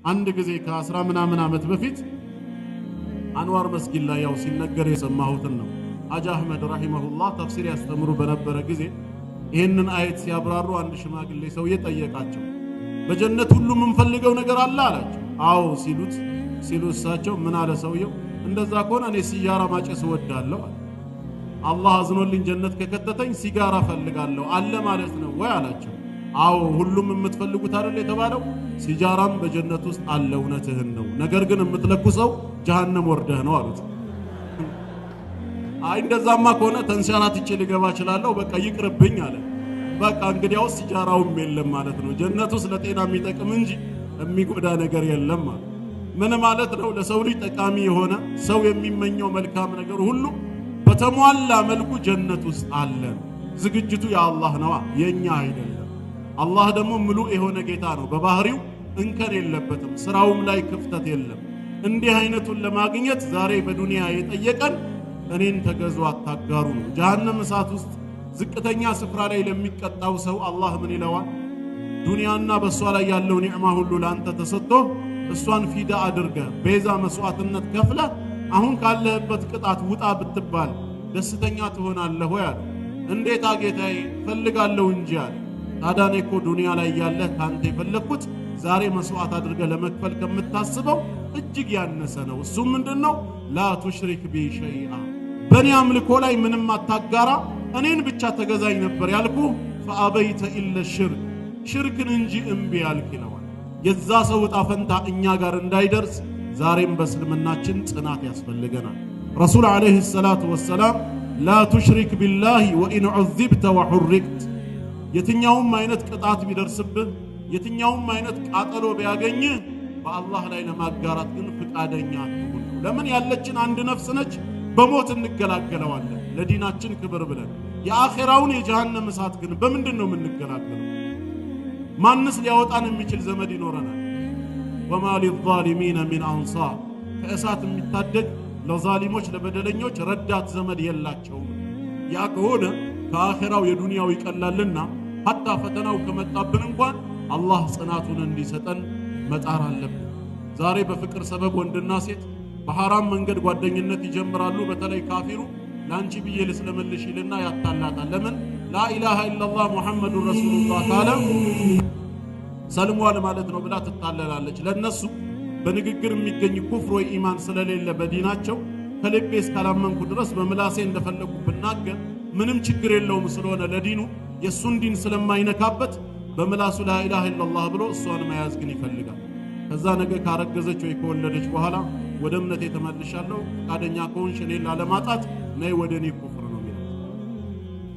አንድ ጊዜ ከ10 ምናምን ዓመት በፊት አንዋር መስጊድ ላይ ያው ሲነገር የሰማሁትን ነው። ሐጂ አህመድ ረሂመሁላህ ተፍሲር ያስተምሩ በነበረ ጊዜ ይሄንን አየት ሲያብራሩ አንድ ሽማግሌ ሰውዬ ጠየቃቸው። በጀነት ሁሉም የምንፈልገው ነገር አለ አላቸው። አዎ ሲሉ እሳቸው ምን አለ ሰውየው፣ እንደዛ ከሆነ እኔ ሲጋራ ማጨስ እወዳለሁ አለ። አላህ አዝኖልኝ ጀነት ከከተተኝ ሲጋራ ፈልጋለሁ አለ ማለት ነው ወይ አላቸው። አዎ ሁሉም የምትፈልጉት አይደል የተባለው፣ ሲጋራም በጀነት ውስጥ አለ፣ እውነትህን ነው፣ ነገር ግን የምትለኩሰው ጀሃነም ወርደህ ነው አሉት። አይ እንደዛማ ከሆነ ተንሸራትቼ ልገባ እችላለሁ፣ በቃ ይቅርብኝ አለ። በቃ እንግዲያው ሲጋራውም የለም ማለት ነው። ጀነት ውስጥ ለጤና የሚጠቅም እንጂ የሚጎዳ ነገር የለም ማለት ምን ማለት ነው? ለሰው ልጅ ጠቃሚ የሆነ ሰው የሚመኘው መልካም ነገር ሁሉ በተሟላ መልኩ ጀነት ውስጥ አለ። ዝግጅቱ የአላህ ነው፣ የኛ አይደለም። አላህ ደግሞ ምሉእ የሆነ ጌታ ነው። በባህሪው እንከን የለበትም፣ ስራውም ላይ ክፍተት የለም። እንዲህ አይነቱን ለማግኘት ዛሬ በዱንያ የጠየቀን እኔን ተገዙ አታጋሩ ነው። ጀሃነም እሳት ውስጥ ዝቅተኛ ስፍራ ላይ ለሚቀጣው ሰው አላህ ምን ይለዋል? ዱንያና በሷ ላይ ያለው ኒዕማ ሁሉ ላንተ ተሰጥቶ እሷን ፊዳ አድርገ ቤዛ መስዋዕትነት ከፍለ አሁን ካለህበት ቅጣት ውጣ ብትባል ደስተኛ ትሆናለህ ወይ አለ። እንዴት ጌታዬ ፈልጋለሁ እንጂ አለ። ታዲያ እኔ እኮ ዱንያ ላይ ያለህ ካንተ የፈለኩት ዛሬ መስዋዕት አድርገ ለመክፈል ከምታስበው እጅግ ያነሰ ነው። እሱም ምንድነው? ላ ቱሽሪክ ቢ ሸይአ፣ በእኔ አምልኮ ላይ ምንም አታጋራ፣ እኔን ብቻ ተገዛኝ ነበር ያልኩ። ፈአበይተ ኢለ ሽርክን እንጂ እምቢ ያልክ ይለዋል። የዛ ሰው ዕጣ ፈንታ እኛ ጋር እንዳይደርስ ዛሬም በእስልምናችን ጽናት ያስፈልገናል። ረሱል ዓለይሂ ሰላቱ ወሰላም ላ ቱሽሪክ ቢላሂ ወኢን ዑዚብተ ወሑሪቅት፣ የትኛውም አይነት ቅጣት ቢደርስብህ፣ የትኛውም አይነት ቃጠሎ ቢያገኝህ በአላህ ላይ ለማጋራት ግን ፍቃደኛ አትሁን። ለምን? ያለችን አንድ ነፍስ ነች፣ በሞት እንገላገለዋለን ለዲናችን ክብር ብለን። የአኼራውን የጀሃነም እሳት ግን በምንድን ነው የምንገላገለው? ማንስ ሊያወጣን የሚችል ዘመድ ይኖረናል? ወማ ሊዛሊሚነ ሚን አንሳር፣ ከእሳት የሚታደግ ለዛሊሞች ለበደለኞች ረዳት ዘመድ የላቸውም። ያ ከሆነ ከአኼራው የዱንያው ይቀላልና ሐታ ፈተናው ከመጣብን እንኳን አላህ ጽናቱን እንዲሰጠን መጣር አለብን። ዛሬ በፍቅር ሰበብ ወንድና ሴት በሐራም መንገድ ጓደኝነት ይጀምራሉ። በተለይ ካፊሩ ላንቺ ብዬ ልስለምልሽ ይልና ያታላታል። ለምን? ላኢላሃ ኢላላህ ሙሐመዱን ረሱሉላህ ካለ ሰልሟል ማለት ነው ብላ ትታለላለች። ለነሱ በንግግር የሚገኝ ኩፍር ወይ ኢማን ስለሌለ በዲናቸው ከልቤ እስካላመንኩ ድረስ በምላሴ እንደፈለኩ ብናገር ምንም ችግር የለውም ስለሆነ ለዲኑ የሱን ዲን ስለማይነካበት በምላሱ ላኢላሃ ኢላላህ ብሎ እሷን መያዝ ግን ይፈልጋል። ከዛ ነገ ካረገዘች ወይ ከወለደች በኋላ ወደ እምነቴ ተመልሻለሁ ፈቃደኛ ከሆንሽ እኔን ላለማጣት ነይ ወደ እኔ ኩፍር ነው የሚለው።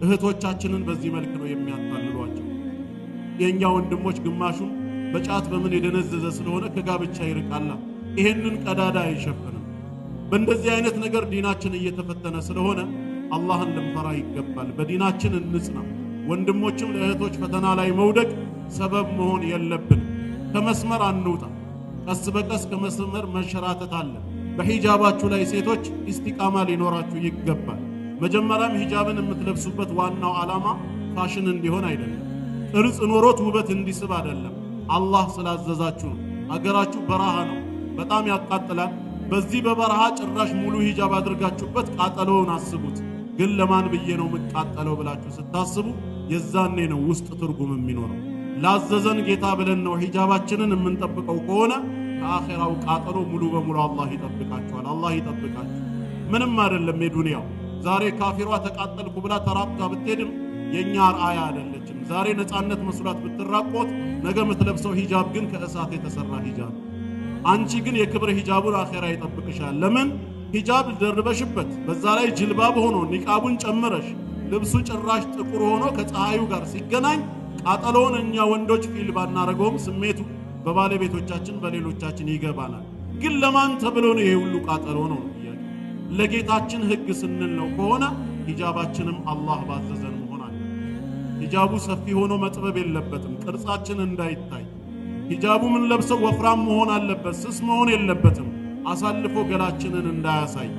እህቶቻችንን በዚህ መልክ ነው የሚያታልሏቸው። የኛ ወንድሞች ግማሹም በጫት በምን የደነዘዘ ስለሆነ ከጋብቻ ይርቃላ። ይሄንን ቀዳዳ አይሸፍንም። በእንደዚህ አይነት ነገር ዲናችን እየተፈተነ ስለሆነ አላህን ልንፈራ ይገባል። በዲናችን እንጽና። ወንድሞችም ለእህቶች ፈተና ላይ መውደቅ ሰበብ መሆን የለብን። ከመስመር አንውጣ። ቀስ በቀስ ከመስመር መንሸራተት አለ። በሂጃባችሁ ላይ ሴቶች ኢስቲቃማ ሊኖራችሁ ይገባል። መጀመሪያም ሂጃብን የምትለብሱበት ዋናው ዓላማ ፋሽን እንዲሆን አይደለም። ቅርጽ ኖሮት ውበት እንዲስብ አይደለም። አላህ ስላዘዛችሁ ነው። አገራችሁ በረሃ ነው፣ በጣም ያቃጥላል። በዚህ በበረሃ ጭራሽ ሙሉ ሂጃብ አድርጋችሁበት ቃጠሎውን አስቡት። ግን ለማን ብዬ ነው የምቃጠለው ብላችሁ ስታስቡ የዛኔ ነው ውስጥ ትርጉም የሚኖረው። ላዘዘን ጌታ ብለን ነው ሂጃባችንን የምንጠብቀው ከሆነ ከአኼራው ቃጠሎ ሙሉ በሙሉ አላህ ይጠብቃችኋል። አላህ ይጠብቃችሁ። ምንም አይደለም የዱንያው። ዛሬ ካፊሯ ተቃጠልኩ ብላ ተራቅታ ብትሄድም የኛ አርአያ አይደለችም። ዛሬ ነፃነት መስሏት ብትራቆት ነገ የምትለብሰው ሂጃብ ግን ከእሳት የተሰራ ሂጃብ። አንቺ ግን የክብር ሂጃቡን አኼራ ይጠብቅሻል። ለምን? ሂጃብ ደርበሽበት በዛ ላይ ጅልባብ ሆኖ ኒቃቡን ጨምረሽ ልብሱ ጭራሽ ጥቁር ሆኖ ከፀሐዩ ጋር ሲገናኝ ቃጠሎውን እኛ ወንዶች ፊል ባናረገውም ስሜቱ በባለቤቶቻችን በሌሎቻችን ይገባናል። ግን ለማን ተብሎ ነው ይሄ ሁሉ ቃጠሎ ነው? ለጌታችን ሕግ ስንል ነው ከሆነ ሂጃባችንም አላህ ባዘዘን መሆን አለ። ሂጃቡ ሰፊ ሆኖ መጥበብ የለበትም፣ ቅርጻችን እንዳይታይ። ሂጃቡ ምን ለብሰው ወፍራም መሆን አለበት፣ ስስ መሆን የለበትም፣ አሳልፎ ገላችንን እንዳያሳይ።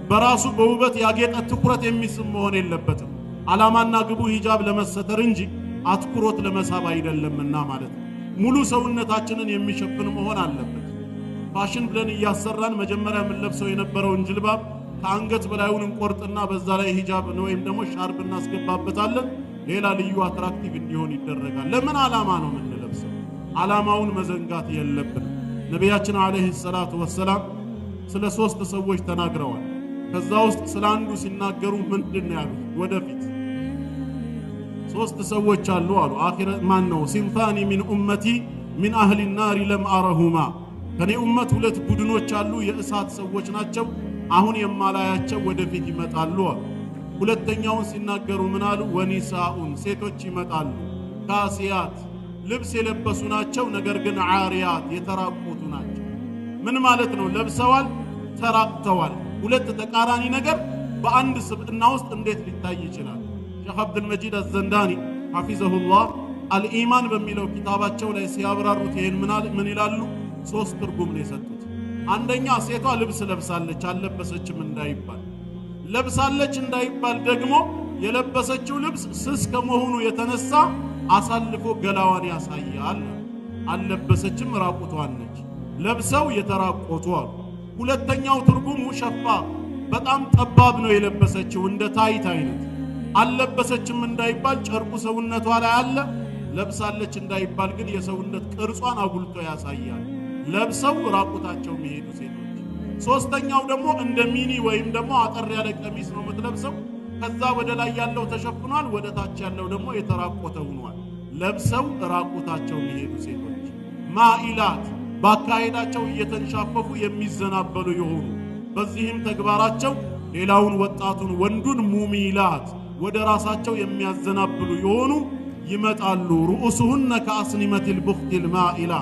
በራሱ በውበት ያጌጠ ትኩረት የሚስብ መሆን የለበትም። ዓላማና ግቡ ሂጃብ ለመሰተር እንጂ አትኩሮት ለመሳብ አይደለምና ማለት ነው። ሙሉ ሰውነታችንን የሚሸፍን መሆን አለበት። ፋሽን ብለን እያሰራን መጀመሪያ ምን ለብሰው የነበረውን ጅልባብ ከአንገት በላዩን እንቆርጥና በዛ ላይ ሂጃብ ወይም ደግሞ ሻርብ እናስገባበታለን። ሌላ ልዩ አትራክቲቭ እንዲሆን ይደረጋል። ለምን ዓላማ ነው የምንለብሰው? ዓላማውን መዘንጋት የለብንም። ነቢያችን አለይሂ ሰላቱ ወሰላም ስለ 3 ሰዎች ተናግረዋል። ከዛ ውስጥ ስለ አንዱ ሲናገሩ ምንድነው ያሉት? ወደፊት 3 ሰዎች አሉ አሉ። አኺረ ማን ነው? ሲንፋኒ ሚን ኡመቲ ሚን አህሊ النار ለም አረሁማ። ከኔ ኡመት 2 ቡድኖች አሉ፣ የእሳት ሰዎች ናቸው፣ አሁን የማላያቸው ወደፊት ይመጣሉ አሉ። ሁለተኛውን ሲናገሩ ምን አሉ? ወኒሳኡን ሴቶች ይመጣሉ፣ ካሲያት ልብስ የለበሱ ናቸው፣ ነገር ግን ዓሪያት የተራቆቱ ናቸው። ምን ማለት ነው? ለብሰዋል፣ ተራቅተዋል። 2 ተቃራኒ ነገር በአንድ ስብዕና ውስጥ እንዴት ሊታይ ይችላል? ሼኽ አብዱል መጂድ አዘንዳኒ ሐፊዘሁላህ አልኢማን በሚለው ኪታባቸው ላይ ሲያብራሩት ይሄን ምን ይላሉ? 3 ትርጉም ነው የሰጡት። አንደኛ ሴቷ ልብስ ለብሳለች አልለበሰችም እንዳይባል፣ ለብሳለች እንዳይባል ደግሞ የለበሰችው ልብስ ስስ ከመሆኑ የተነሳ አሳልፎ ገላዋን ያሳያል። አልለበሰችም ራቁቷን ነች። ለብሰው የተራቆቱ አሉ። ሁለተኛው ትርጉም ሙሸፋ በጣም ጠባብ ነው የለበሰችው እንደ ታይት አይነት። አልለበሰችም እንዳይባል ጨርቁ ሰውነቷ ላይ አለ። ለብሳለች እንዳይባል ግን የሰውነት ቅርጿን አጉልቶ ያሳያል። ለብሰው ራቁታቸው የሚሄዱ ሴቶች። ሶስተኛው ደግሞ እንደ ሚኒ ወይም ደግሞ አጠር ያለ ቀሚስ ነው የምትለብሰው። ከዛ ወደ ላይ ያለው ተሸፍኗል፣ ወደ ታች ያለው ደግሞ የተራቆተ ሆኗል። ለብሰው ራቁታቸው የሚሄዱ ሴቶች። ማኢላት ባካሄዳቸው እየተንሻፈፉ የሚዘናበሉ የሆኑ በዚህም ተግባራቸው ሌላውን ወጣቱን ወንዱን ሙሚላት ወደ ራሳቸው የሚያዘናብሉ የሆኑ ይመጣሉ። ሩኡሱሁነ ከአስኒመቲል ቡኽቲል ማኢላ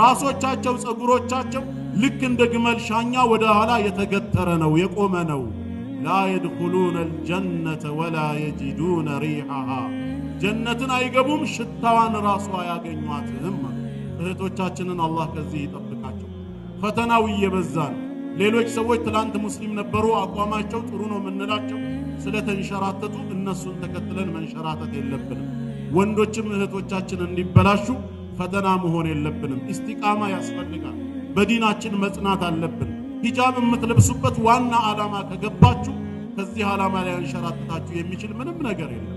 ራሶቻቸው ጸጉሮቻቸው ልክ እንደ ግመል ሻኛ ወደ ኋላ የተገተረ ነው የቆመ ነው። ላ የድኹሉነ አልጀነተ ወላ የጂዱነ ሪሐሃ ጀነትን አይገቡም ሽታዋን ራሷ አያገኟትም። እህቶቻችንን አላህ ከዚህ ይጠብቃቸው። ፈተናው እየበዛ ነው። ሌሎች ሰዎች ትላንት ሙስሊም ነበሩ፣ አቋማቸው ጥሩ ነው የምንላቸው ስለተንሸራተቱ እነሱን ተከትለን መንሸራተት የለብንም። ወንዶችም እህቶቻችን እንዲበላሹ ፈተና መሆን የለብንም። ኢስቲቃማ ያስፈልጋል። በዲናችን መጽናት አለብን። ሂጃብ የምትለብሱበት ዋና ዓላማ ከገባችሁ ከዚህ ዓላማ ላይ አንሸራተታችሁ የሚችል ምንም ነገር የለም።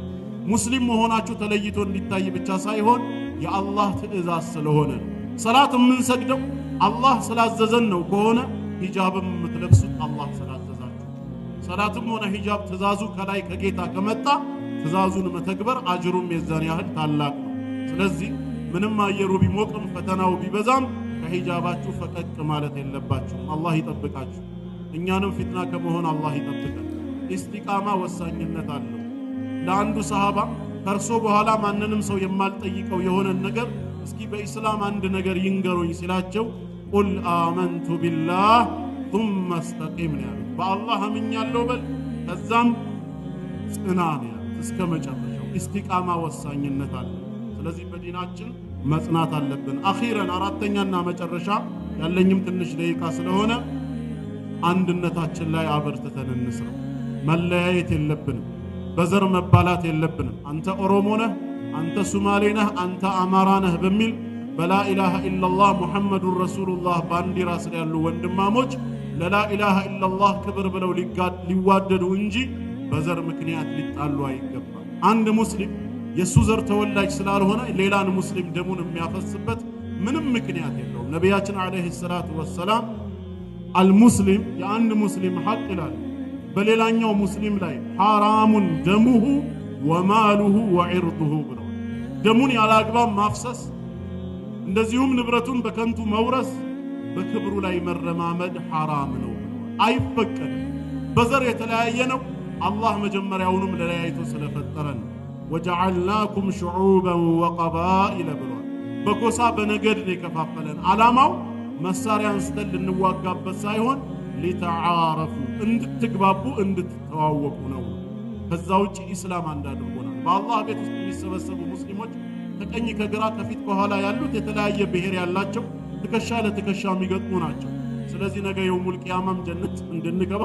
ሙስሊም መሆናችሁ ተለይቶ እንዲታይ ብቻ ሳይሆን የአላህ ትእዛዝ ስለሆነ ነው። ሰላት የምንሰግደው አላህ ስላዘዘን ነው ከሆነ ሂጃብም የምትለብሱት አላህ ስላዘዛችሁ። ሰላትም ሆነ ሂጃብ ትእዛዙ ከላይ ከጌታ ከመጣ ትእዛዙን መተግበር አጅሩም የዛን ያህል ታላቅ ነው። ስለዚህ ምንም አየሩ ቢሞቅም ፈተናው ቢበዛም ከሂጃባችሁ ፈቀቅ ማለት የለባችሁም። አላህ ይጠብቃችሁ። እኛንም ፊትና ከመሆን አላህ ይጠብቀን። ኢስቲቃማ ወሳኝነት አለው። ለአንዱ ሰሃባ ከርሶ በኋላ ማንንም ሰው የማልጠይቀው የሆነን ነገር እስኪ በኢስላም አንድ ነገር ይንገሩኝ ሲላቸው ቁል አመንቱ ቢላህ ثم استقيم ነው ያሉት። በአላህ አምኛለሁ በል ከዛም ጽና ነው ያሉት እስከ መጨረሻው። ኢስቲቃማ ወሳኝነት አለው። ስለዚህ በዲናችን መጽናት አለብን። አኺረን አራተኛና መጨረሻ ያለኝም ትንሽ ደቂቃ ስለሆነ አንድነታችን ላይ አበርትተን እንስራ። መለያየት የለብንም። በዘር መባላት የለብንም። አንተ ኦሮሞ ነህ፣ አንተ ሶማሌ ነህ፣ አንተ አማራ ነህ በሚል በላ ኢላሃ ኢላላህ ሙሐመዱር ረሱሉላህ ባንዲራ ስር ያሉ ወንድማሞች ለላ ኢላሃ ኢላላህ ክብር ብለው ሊዋደዱ እንጂ በዘር ምክንያት ሊጣሉ አይገባም። አንድ ሙስሊም የሱ ዘር ተወላጅ ስላልሆነ ሌላን ሙስሊም ደሙን የሚያፈስበት ምንም ምክንያት የለውም። ነቢያችን አለይሂ ሰላቱ ወሰላም አልሙስሊም የአንድ ሙስሊም ሐቅ ይላል በሌላኛው ሙስሊም ላይ ሐራሙን ደሙሁ ወማሉሁ ወዒርዱሁ ብለው ደሙን ያላግባብ ማፍሰስ እንደዚሁም ንብረቱን በከንቱ መውረስ በክብሩ ላይ መረማመድ ሐራም ነው፣ አይፈቀድም። በዘር የተለያየ ነው። አላህ መጀመሪያውንም ለለያይቶ ስለፈጠረን ወጀዐልናኩም ሹዑበን ወቀባኢለ ብሏል። በጎሳ በነገድ ነው የከፋፈለን። ዓላማው መሳሪያ አንስተን ልንዋጋበት ሳይሆን ሊተዓረፉ እንድትግባቡ እንድትተዋወቁ ነው። ከዛ ውጭ ኢስላም አንድ አድርጎናል። በአላህ ቤት ውስጥ የሚሰበሰቡ ሙስሊሞች ከቀኝ ከግራ ከፊት ከኋላ ያሉት የተለያየ ብሔር ያላቸው ትከሻ ለትከሻ የሚገጥሙ ናቸው። ስለዚህ ነገ የውሙል ቂያማም ጀነት እንድንገባ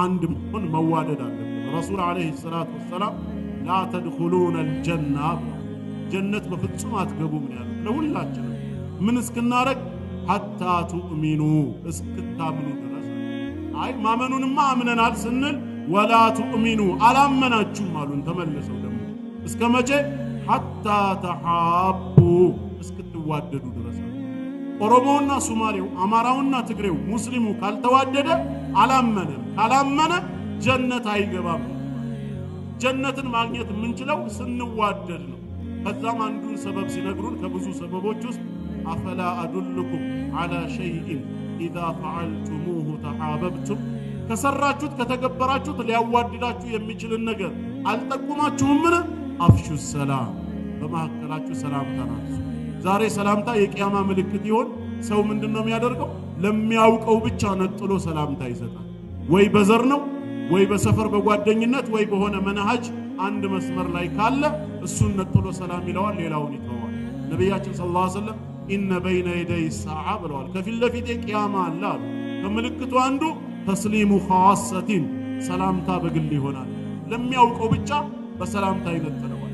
አንድ መሆን መዋደድ አለብን። ረሱል አለይሂ ሰላቱ ወሰላም ላ ተድኹሉነ አልጀና ጀነት በፍጹም አትገቡም ነው ያለው ለሁላችንም ምን እስክናረግ ሐታ ቱእሚኑ እስክታምኑ ድረስ አይ ማመኑንማ አምነናል ስንል ወላ ቱእሚኑ አላመናችሁም አሉን ተመለሰው ደግሞ እስከመቼ ሐታ ተሐቡ እስክትዋደዱ ድረስ ኦሮሞውና ሶማሌው አማራውና ትግሬው ሙስሊሙ ካልተዋደደ አላመነም ካላመነ ጀነት አይገባም ጀነትን ማግኘት የምንችለው ስንዋደድ ነው ከዛም አንዱን ሰበብ ሲነግሩን ከብዙ ሰበቦች ውስጥ አፈላ አዱልኩም على شيء اذا فعلتموه تحاببتم ከሰራችሁት ከተገበራችሁት ሊያዋድዳችሁ የሚችልን ነገር አልጠቁማችሁም ምን አፍሹ ሰላም በመሐከላችሁ ሰላምታ ናችሁ ዛሬ ሰላምታ የቂያማ ምልክት ይሆን ሰው ምንድነው የሚያደርገው ለሚያውቀው ብቻ ነጥሎ ሰላምታ ይሰጣል ወይ በዘር ነው ወይ በሰፈር በጓደኝነት ወይ በሆነ መንሃጅ አንድ መስመር ላይ ካለ እሱን ነጥሎ ሰላም ይለዋል ሌላውን ይተዋል ነብያችን ሰለላሁ ዐለይሂ ወሰለም ኢነ በይነ የደይ ሰዓ ብለዋል ከፊት ለፊት ቂያማ አለ ከምልክቱ አንዱ ተስሊሙ ኻሰቲን ሰላምታ በግል ይሆናል ለሚያውቀው ብቻ በሰላምታ ይነጥለዋል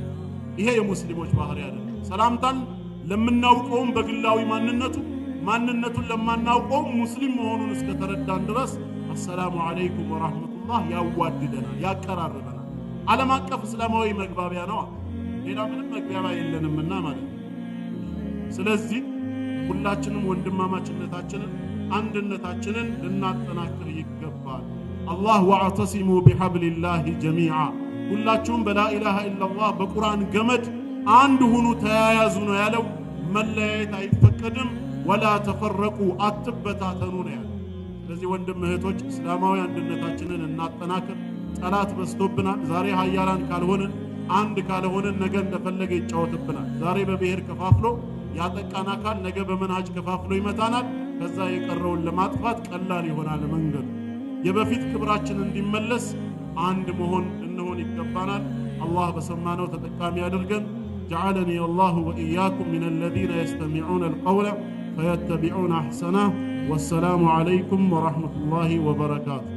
ይሄ የሙስሊሞች ባህሪ አይደለም ሰላምታን ለምናውቀው በግላዊ ማንነቱን ለማናውቀው ሙስሊም መሆኑን እስከተረዳን ድረስ አሰላሙ አለይኩም ወራህመቱላህ ያዋድደናል ያቀራርበናል ዓለም አቀፍ እስላማዊ መግባቢያ ነው ሌላ ምንም መግባቢያ የለንምና ማለት ነው ስለዚህ ሁላችንም ወንድማማችነታችንን አንድነታችንን ልናጠናክር ይገባል አላህ ወአተሲሙ ቢሐብሊላሂ ጀሚዓ ሁላችሁም በላ ኢላሃ ኢላላህ በቁርአን ገመድ አንድ ሁኑ ተያያዙ ነው ያለው መለያየት አይፈቀድም ወላ ተፈረቁ አትበታተኑ ነው ያለው ስለዚህ ወንድም እህቶች እስላማዊ አንድነታችንን እናጠናክር ጠላት በስቶብናል ዛሬ ሀያላን ካልሆነን አንድ ካልሆነን ነገ እንደፈለገ ይጫወትብናል ዛሬ በብሔር ከፋፍሎ ያጠቃና ካል ነገ በመንሃጅ ከፋፍሎ ይመታናል ከዛ የቀረውን ለማጥፋት ቀላል ይሆናል መንገድ የበፊት ክብራችን እንዲመለስ አንድ መሆን እንሆን ይገባናል አላህ በሰማነው ተጠቃሚ ያድርገን جعلني الله وإياكم من الذين يستمعون القول فيتبعون أحسنه والسلام عليكم ورحمة الله وبركاته